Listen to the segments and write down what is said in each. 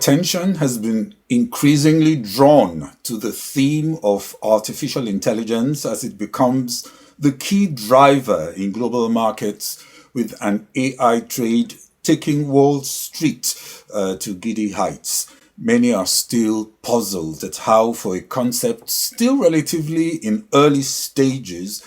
Attention has been increasingly drawn to the theme of artificial intelligence as it becomes the key driver in global markets, with an AI trade taking Wall Street to giddy heights. Many are still puzzled at how, for a concept still relatively in early stages,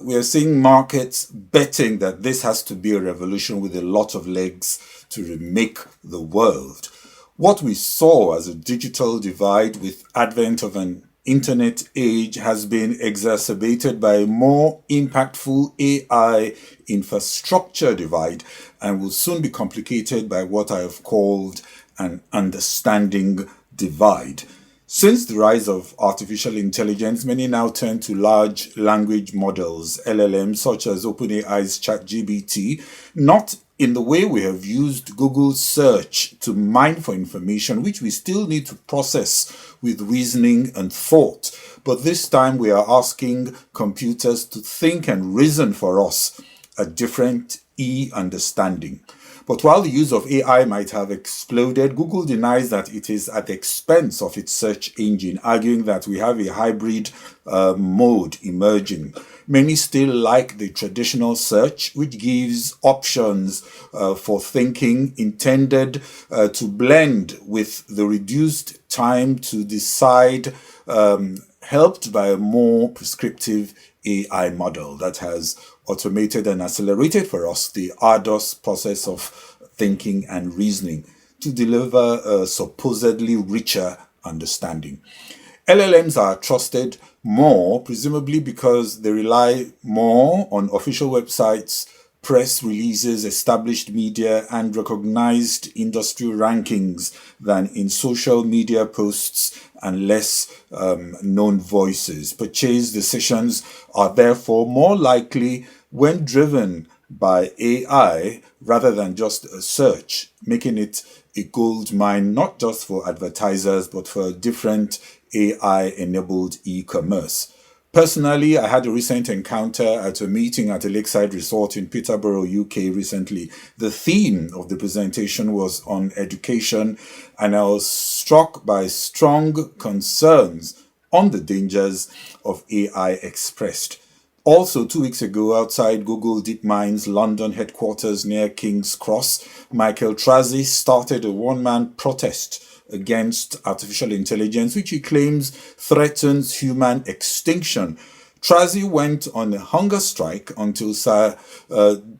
we are seeing markets betting that this has to be a revolution with a lot of legs to remake the world. What we saw as a digital divide with advent of an internet age has been exacerbated by a more impactful AI infrastructure divide and will soon be complicated by what I have called an understanding divide. Since the rise of artificial intelligence, many now turn to large language models, LLMs, such as OpenAI's ChatGPT, not in the way we have used Google search to mine for information, which we still need to process with reasoning and thought. But this time we are asking computers to think and reason for us, a different understanding. But while the use of AI might have exploded, Google denies that it is at the expense of its search engine, arguing that we have a hybrid mode emerging. Many still like the traditional search, which gives options for thinking intended to blend with the reduced time to decide, helped by a more prescriptive AI model that has automated and accelerated for us the arduous process of thinking and reasoning to deliver a supposedly richer understanding. LLMs are trusted more, presumably because they rely more on official websites, press releases, established media, and recognized industry rankings than in social media posts and less known voices. Purchase decisions are therefore more likely when driven by AI rather than just a search, making it a gold mine not just for advertisers but for different AI-enabled e-commerce. Personally, I had a recent encounter at a meeting at a lakeside resort in Peterborough, UK recently. The theme of the presentation was on education, and I was struck by strong concerns on the dangers of AI expressed. Also, 2 weeks ago, outside Google DeepMind's London headquarters near King's Cross, Michael Tracy started a one-man protest against artificial intelligence, which he claims threatens human extinction. Tracy went on a hunger strike until Sir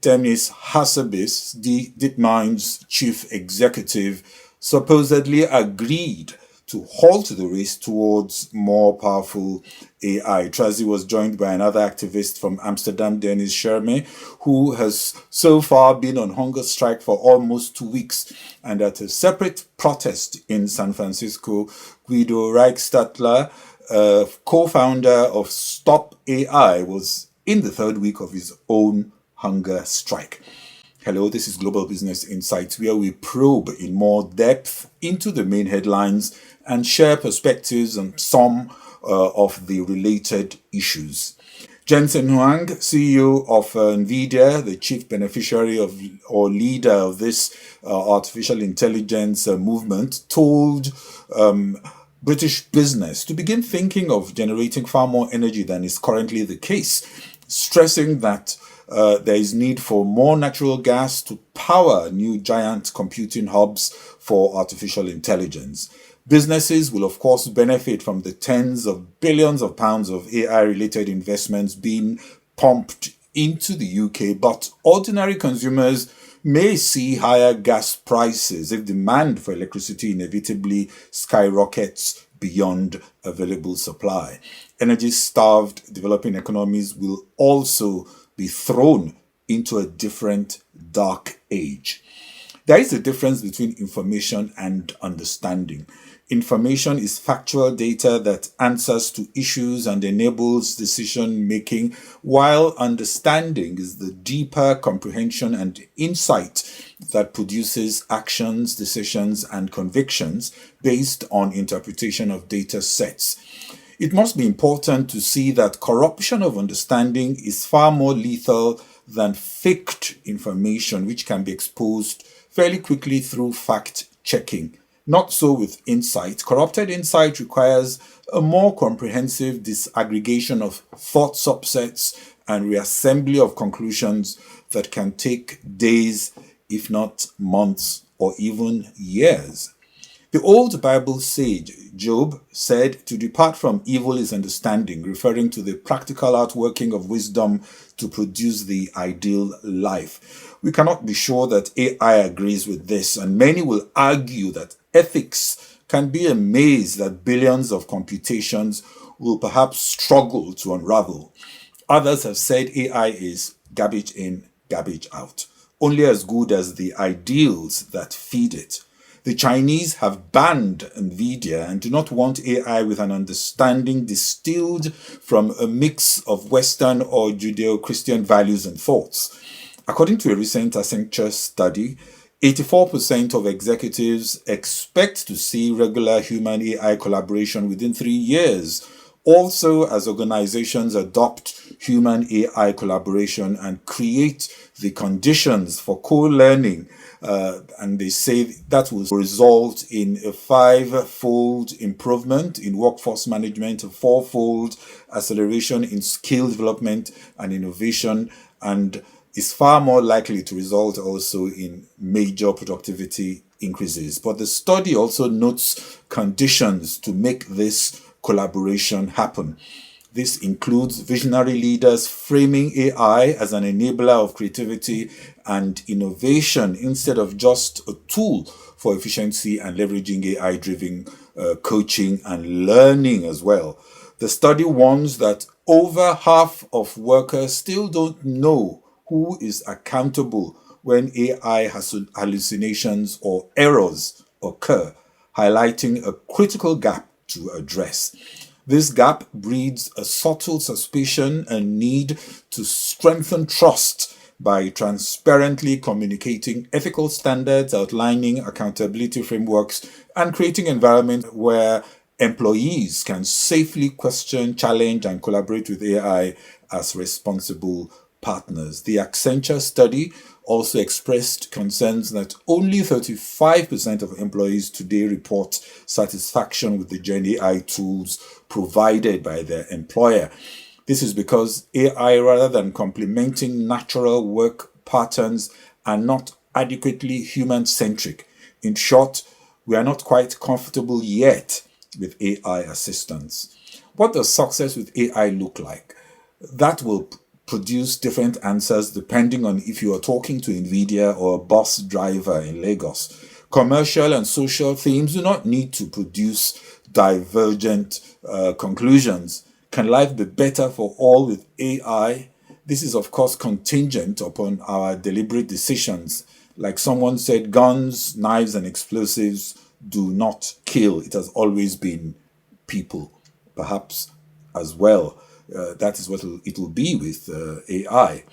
Demis Hassabis, DeepMind's chief executive, supposedly agreed to halt the race towards more powerful AI. Tracy was joined by another activist from Amsterdam, Dennis Sherme, who has so far been on hunger strike for almost 2 weeks. And at a separate protest in San Francisco, Guido Reichstatler, co-founder of Stop AI, was in the third week of his own hunger strike. Hello, this is Global Business Insights, where we probe in more depth into the main headlines and share perspectives on some of the related issues. Jensen Huang, CEO of NVIDIA, the chief beneficiary of or leader of this artificial intelligence movement, told British Business to begin thinking of generating far more energy than is currently the case, stressing that there is need for more natural gas to power new giant computing hubs for artificial intelligence. Businesses will, of course, benefit from the tens of billions of pounds of AI-related investments being pumped into the UK, but ordinary consumers may see higher gas prices if demand for electricity inevitably skyrockets beyond available supply. Energy-starved developing economies will also be thrown into a different dark age. There is a difference between information and understanding. Information is factual data that answers to issues and enables decision making, while understanding is the deeper comprehension and insight that produces actions, decisions, and convictions based on interpretation of data sets. It must be important to see that corruption of understanding is far more lethal than faked information, which can be exposed fairly quickly through fact checking. Not so with insight. Corrupted insight requires a more comprehensive disaggregation of thought subsets and reassembly of conclusions that can take days, if not months, or even years. The old Bible sage Job said, "To depart from evil is understanding," referring to the practical outworking of wisdom to produce the ideal life. We cannot be sure that AI agrees with this, and many will argue that ethics can be a maze that billions of computations will perhaps struggle to unravel. Others have said AI is garbage in, garbage out, only as good as the ideals that feed it. The Chinese have banned NVIDIA and do not want AI with an understanding distilled from a mix of Western or Judeo-Christian values and thoughts. According to a recent Accenture study, 84% of executives expect to see regular human AI collaboration within 3 years. Also, as organizations adopt human AI collaboration and create the conditions for co-learning, and they say that will result in a 5-fold improvement in workforce management, a 4-fold acceleration in skill development and innovation, and is far more likely to result also in major productivity increases. But the study also notes conditions to make this collaboration happen. This includes visionary leaders framing AI as an enabler of creativity and innovation instead of just a tool for efficiency and leveraging AI-driven coaching and learning as well. The study warns that over half of workers still don't know who is accountable when AI hallucinations or errors occur, highlighting a critical gap to address. This gap breeds a subtle suspicion and need to strengthen trust by transparently communicating ethical standards, outlining accountability frameworks, and creating an environment where employees can safely question, challenge, and collaborate with AI as responsible partners. The Accenture study also expressed concerns that only 35% of employees today report satisfaction with the Gen AI tools provided by their employer. This is because AI, rather than complementing natural work patterns, are not adequately human-centric. In short, we are not quite comfortable yet with AI assistance. What does success with AI look like? That will produce different answers depending on if you are talking to NVIDIA or a bus driver in Lagos. Commercial and social themes do not need to produce divergent conclusions. Can life be better for all with AI? This is, of course, contingent upon our deliberate decisions. Like someone said, guns, knives, and explosives do not kill. It has always been people, perhaps as well. That is what it will be with AI.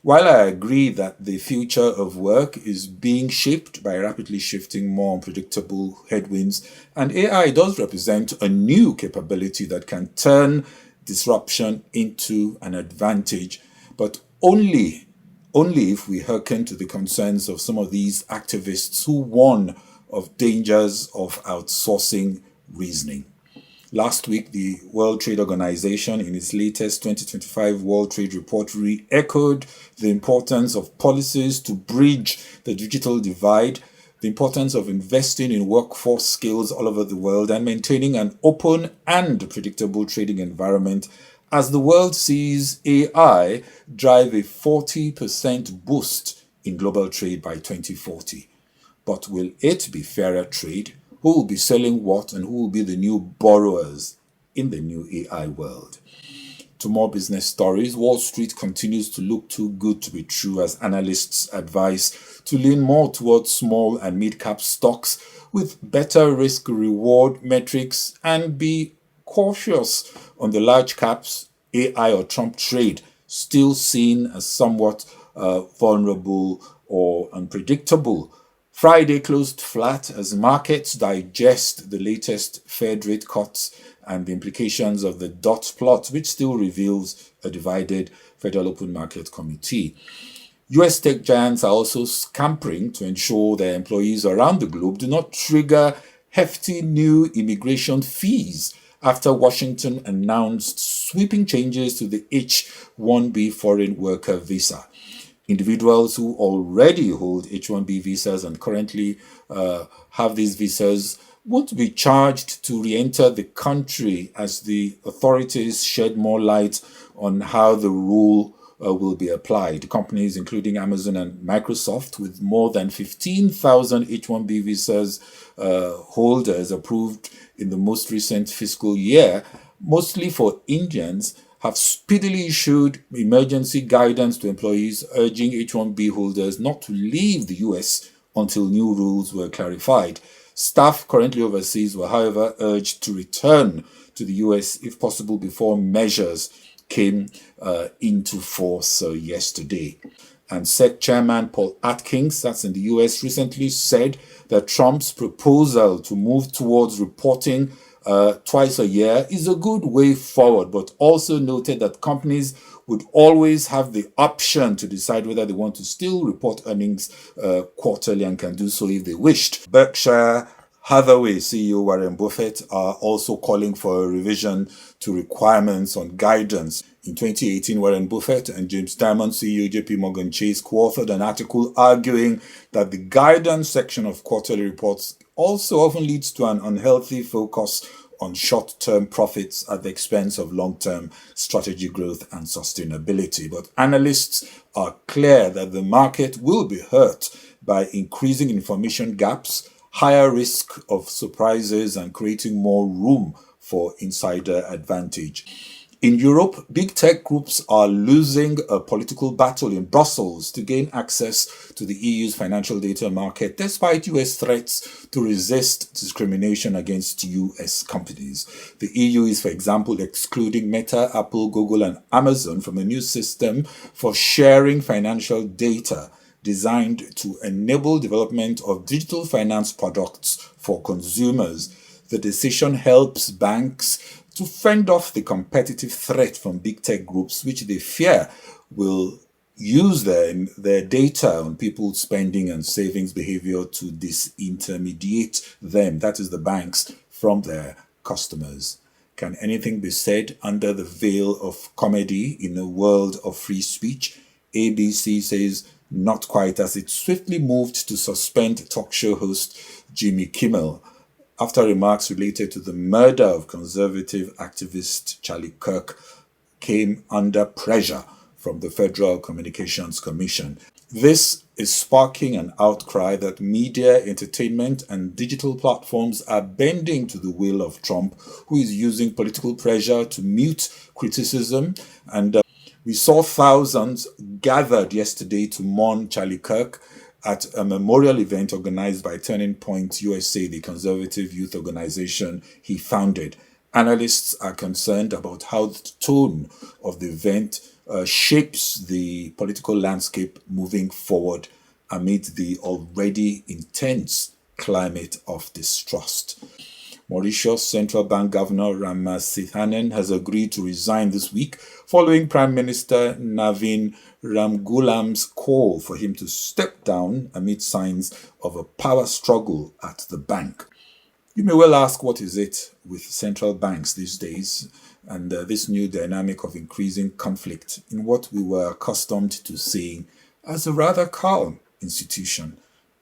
While I agree that the future of work is being shaped by rapidly shifting, more unpredictable headwinds, and AI does represent a new capability that can turn disruption into an advantage, but only if we hearken to the concerns of some of these activists who warn of dangers of outsourcing reasoning. Last week, the World Trade Organization, in its latest 2025 World Trade Report, re-echoed the importance of policies to bridge the digital divide, the importance of investing in workforce skills all over the world, and maintaining an open and predictable trading environment as the world sees AI drive a 40% boost in global trade by 2040. But will it be fairer trade? Who will be selling what, and who will be the new borrowers in the new AI world? To more business stories, Wall Street continues to look too good to be true as analysts advise to lean more towards small and mid-cap stocks with better risk-reward metrics and be cautious on the large caps, AI or Trump trade, still seen as somewhat vulnerable or unpredictable. Friday closed flat as markets digest the latest Fed rate cuts and the implications of the dot plot, which still reveals a divided Federal Open Market Committee. US tech giants are also scampering to ensure their employees around the globe do not trigger hefty new immigration fees after Washington announced sweeping changes to the H-1B foreign worker visa. Individuals who already hold H-1B visas and currently have these visas won't be charged to re-enter the country as the authorities shed more light on how the rule will be applied. Companies including Amazon and Microsoft, with more than 15,000 H-1B visas holders approved in the most recent fiscal year, mostly for Indians, have speedily issued emergency guidance to employees urging H-1B holders not to leave the US until new rules were clarified. Staff currently overseas were, however, urged to return to the US if possible before measures came into force yesterday. And SEC Chairman Paul Atkins, that's in the US, recently said that Trump's proposal to move towards reporting twice a year is a good way forward, but also noted that companies would always have the option to decide whether they want to still report earnings quarterly and can do so if they wished. Berkshire Hathaway CEO Warren Buffett are also calling for a revision to requirements on guidance. In 2018, Warren Buffett and James Diamond, CEO JP Morgan Chase, co-authored an article arguing that the guidance section of quarterly reports also often leads to an unhealthy focus on short-term profits at the expense of long-term strategy growth and sustainability. But analysts are clear that the market will be hurt by increasing information gaps, higher risk of surprises, and creating more room for insider advantage. In Europe, big tech groups are losing a political battle in Brussels to gain access to the EU's financial data market, despite US threats to resist discrimination against US companies. The EU is, for example, excluding Meta, Apple, Google, and Amazon from a new system for sharing financial data designed to enable development of digital finance products for consumers. The decision helps banks to fend off the competitive threat from big tech groups, which they fear will use their data on people's spending and savings behavior to disintermediate them, that is the banks, from their customers. Can anything be said under the veil of comedy in a world of free speech? ABC says not quite, as it swiftly moved to suspend talk show host Jimmy Kimmel after remarks related to the murder of conservative activist Charlie Kirk came under pressure from the Federal Communications Commission. This is sparking an outcry that media, entertainment, and digital platforms are bending to the will of Trump, who is using political pressure to mute criticism. And we saw thousands gathered yesterday to mourn Charlie Kirk at a memorial event organized by Turning Point USA, the conservative youth organization he founded. Analysts are concerned about how the tone of the event shapes the political landscape moving forward amid the already intense climate of distrust. Mauritius Central Bank Governor Ramasithanen has agreed to resign this week following Prime Minister Navin Ramgoolam's call for him to step down amid signs of a power struggle at the bank. You may well ask, what is it with central banks these days and this new dynamic of increasing conflict in what we were accustomed to seeing as a rather calm institution?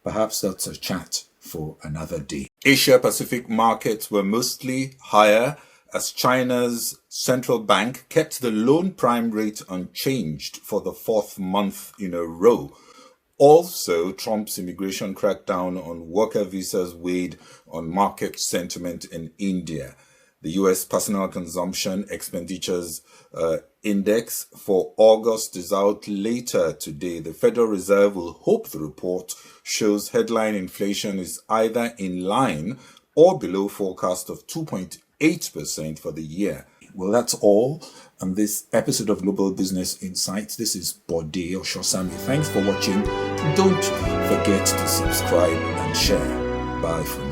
Perhaps that's a chat for another day. Asia Pacific markets were mostly higher as China's central bank kept the loan prime rate unchanged for the fourth month in a row. Also, Trump's immigration crackdown on worker visas weighed on market sentiment in India. The U.S. Personal Consumption Expenditures Index for August is out later today. The Federal Reserve will hope the report shows headline inflation is either in line or below forecast of 2.8% for the year. Well, that's all on this episode of Global Business Insights. This is Bode Oshosami. Thanks for watching. Don't forget to subscribe and share. Bye for now.